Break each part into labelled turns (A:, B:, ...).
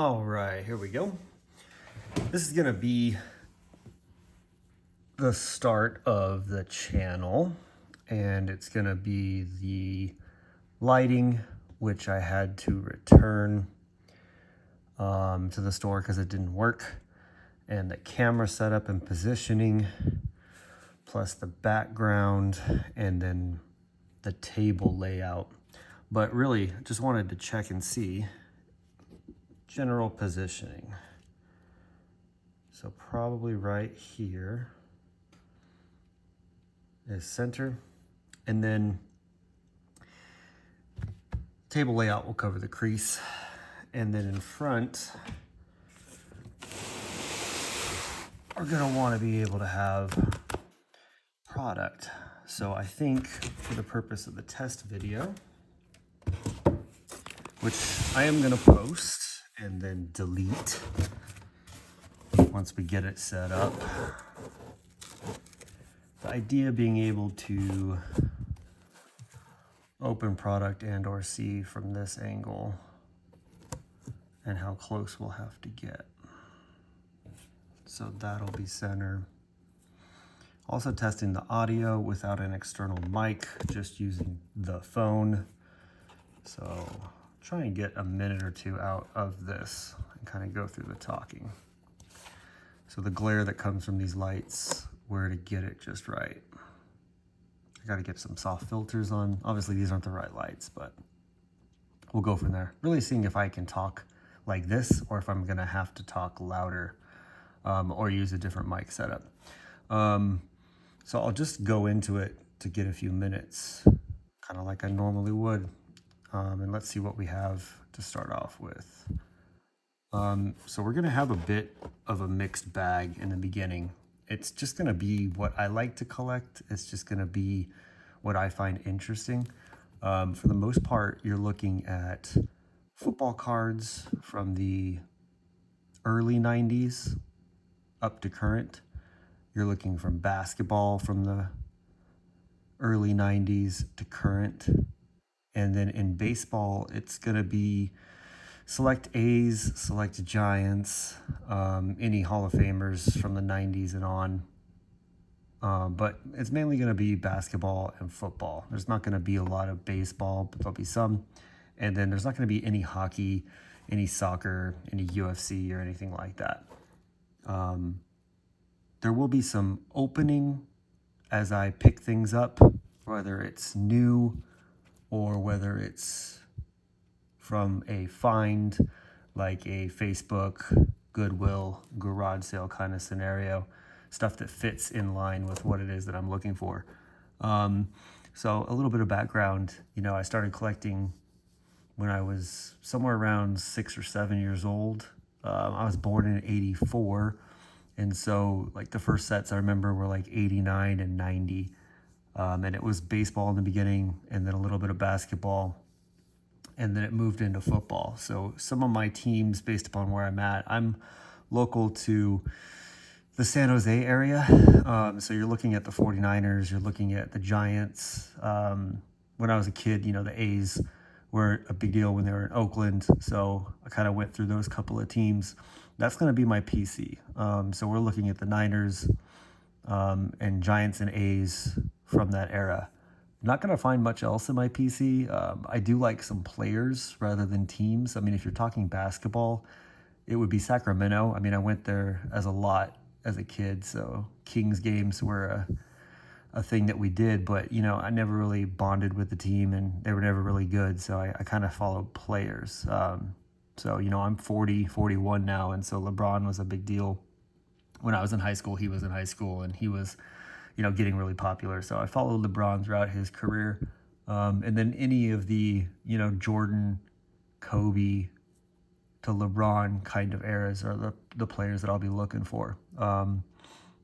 A: All right, here we go. This is gonna be the start of the channel, and it's gonna be the lighting, which I had to return to the store because it didn't work, and the camera setup and positioning, plus the background, and then the table layout. But really, just wanted to check and see general positioning. So probably right here is center, and then table layout will cover the crease, and then in front we're gonna want to be able to have product. So I think for the purpose of the test video, which I am gonna post and then delete once we get it set up, the idea being able to open product and or see from this angle and how close we'll have to get. So that'll be center. Also testing the audio without an external mic, just using the phone. So try and get a minute or two out of this and kind of go through the talking. So the glare that comes from these lights, where to get it just right. I gotta get some soft filters on. Obviously these aren't the right lights, but we'll go from there. Really seeing if I can talk like this or if I'm gonna have to talk louder or use a different mic setup. So I'll just go into it to get a few minutes, kind of like I normally would. And let's see what we have to start off with. So we're gonna have a bit of a mixed bag in the beginning. It's just gonna be what I like to collect. It's just gonna be what I find interesting. For the most part, you're looking at football cards from the early 90s up to current. You're looking from basketball from the early 90s to current. And then in baseball, it's gonna be select A's, select Giants, any Hall of Famers from the 90s and on. But it's mainly going to be basketball and football. There's not going to be a lot of baseball, but there'll be some. And then there's not going to be any hockey, any soccer, any UFC or anything like that. There will be some opening as I pick things up, whether it's new or whether it's from a find, like a Facebook, Goodwill, garage sale kind of scenario, stuff that fits in line with what it is that I'm looking for. So a little bit of background, I started collecting when I was somewhere around 6 or 7 years old. I was born in '84. And so like the first sets I remember were like 89 and 90. And it was baseball in the beginning and then a little bit of basketball. And then it moved into football. So some of my teams, based upon where I'm at, I'm local to the San Jose area. So you're looking at the 49ers, you're looking at the Giants. When I was a kid, the A's were a big deal when they were in Oakland. So I kind of went through those couple of teams. That's going to be my PC. So we're looking at the Niners and Giants and A's from that era. Not going to find much else in my PC. I do like some players rather than teams. I mean, if you're talking basketball, it would be Sacramento. I mean, I went there as a kid, so Kings games were a thing that we did, but, I never really bonded with the team, and they were never really good, so I kind of followed players. So, I'm 41 now, and so LeBron was a big deal. When I was in high school, he was in high school, and he was getting really popular. So I followed LeBron throughout his career. And then any of the, Jordan, Kobe to LeBron kind of eras are the players that I'll be looking for.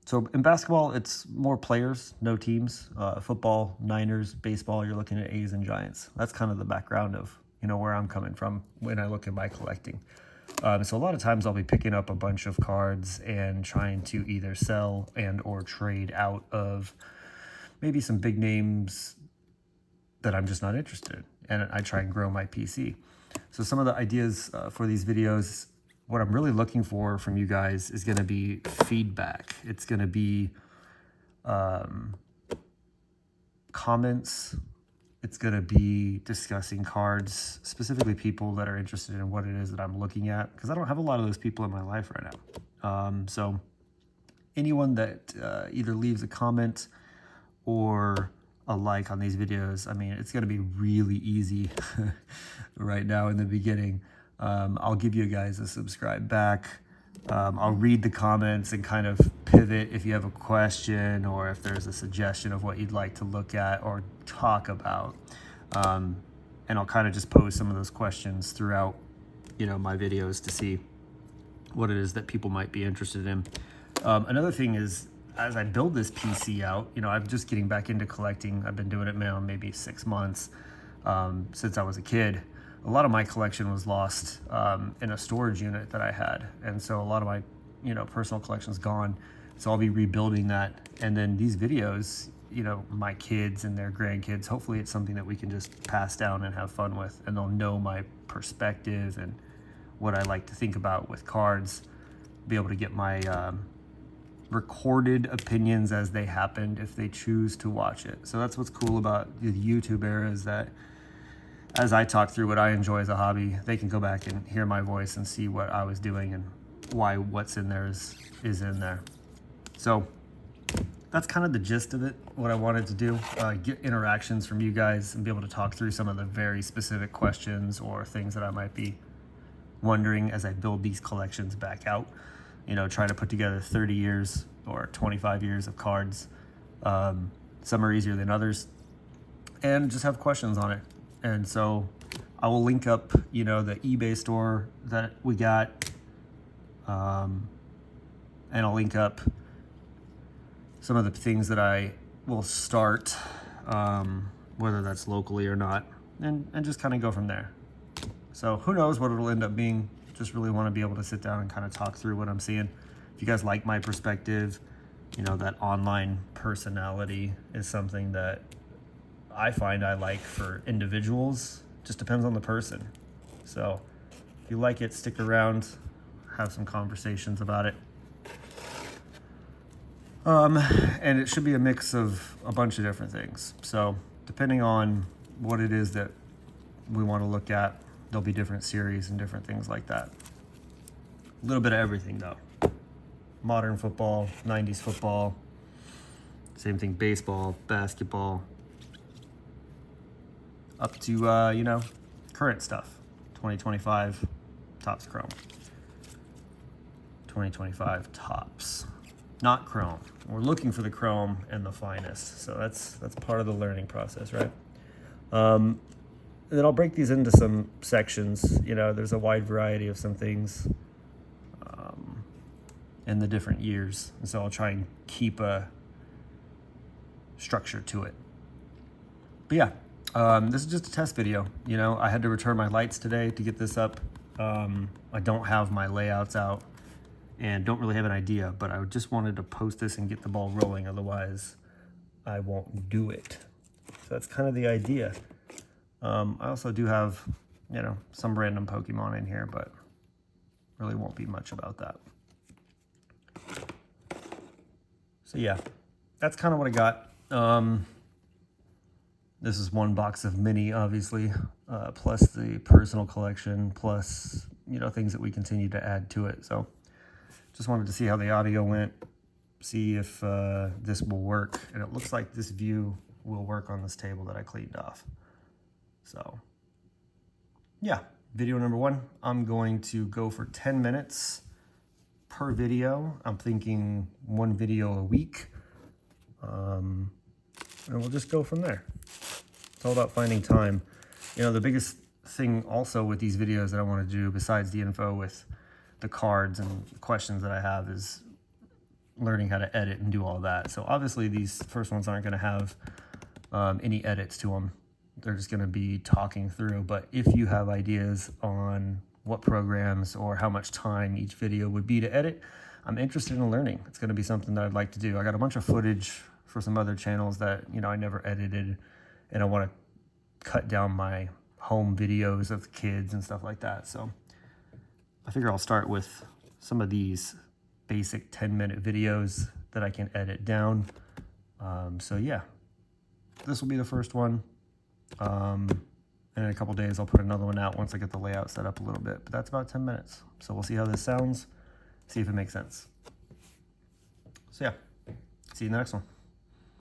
A: So in basketball, it's more players, no teams. Football, Niners, baseball, you're looking at A's and Giants. That's kind of the background of, where I'm coming from when I look at my collecting. So a lot of times I'll be picking up a bunch of cards and trying to either sell and or trade out of maybe some big names that I'm just not interested in. And I try and grow my PC. So some of the ideas for these videos, what I'm really looking for from you guys is going to be feedback. It's going to be comments. It's going to be discussing cards, specifically people that are interested in what it is that I'm looking at, because I don't have a lot of those people in my life right now. So anyone that either leaves a comment or a like on these videos, I mean, it's going to be really easy right now in the beginning. I'll give you guys a subscribe back. I'll read the comments and kind of pivot if you have a question or if there's a suggestion of what you'd like to look at or talk about. And I'll kind of just pose some of those questions throughout, my videos to see what it is that people might be interested in. Another thing is, as I build this PC out, I'm just getting back into collecting. I've been doing it now maybe 6 months since I was a kid. A lot of my collection was lost in a storage unit that I had. And so a lot of my, personal collection's gone. So I'll be rebuilding that. And then these videos, my kids and their grandkids, hopefully it's something that we can just pass down and have fun with. And they'll know my perspective and what I like to think about with cards, be able to get my recorded opinions as they happened if they choose to watch it. So that's what's cool about the YouTube era, is that as I talk through what I enjoy as a hobby, they can go back and hear my voice and see what I was doing and why what's in there is in there. So that's kind of the gist of it, what I wanted to do, get interactions from you guys and be able to talk through some of the very specific questions or things that I might be wondering as I build these collections back out. Trying to put together 30 years or 25 years of cards. Some are easier than others, and just have questions on it. And so I will link up, the eBay store that we got, and I'll link up some of the things that I will start, whether that's locally or not, and just kind of go from there. So who knows what it'll end up being. Just really want to be able to sit down and kind of talk through what I'm seeing. If you guys like my perspective, that online personality is something that I find I like for individuals. Just depends on the person. So if you like it, stick around, have some conversations about it. And it should be a mix of a bunch of different things. So depending on what it is that we want to look at, there'll be different series and different things like that. A little bit of everything though. Modern football, 90s football, same thing, baseball, basketball, up to, current stuff. 2025 Topps Chrome. 2025 Topps, not Chrome. We're looking for the Chrome and the finest. So that's part of the learning process, right? And then I'll break these into some sections. There's a wide variety of some things in the different years. And so I'll try and keep a structure to it. But yeah, this is just a test video. I had to return my lights today to get this up. I don't have my layouts out and don't really have an idea, but I just wanted to post this and get the ball rolling. Otherwise, I won't do it. So that's kind of the idea. I also do have, some random Pokemon in here, but really won't be much about that. So yeah, that's kind of what I got. This is one box of mini, obviously, plus the personal collection, plus, things that we continue to add to it. So just wanted to see how the audio went, see if this will work. And it looks like this view will work on this table that I cleaned off. So yeah, video number 1, I'm going to go for 10 minutes per video. I'm thinking 1 video a week. And we'll just go from there. It's all about finding time. The biggest thing also with these videos that I want to do, besides the info with the cards and questions that I have, is learning how to edit and do all that. So obviously these first ones aren't going to have any edits to them. They're just going to be talking through. But if you have ideas on what programs or how much time each video would be to edit, I'm interested in learning. It's going to be something that I'd like to do. I got a bunch of footage for some other channels that, I never edited, and I want to cut down my home videos of the kids and stuff like that. So I figure I'll start with some of these basic 10-minute videos that I can edit down. So yeah, this will be the first one. And in a couple days, I'll put another one out once I get the layout set up a little bit. But that's about 10 minutes. So we'll see how this sounds, see if it makes sense. So yeah, see you in the next one.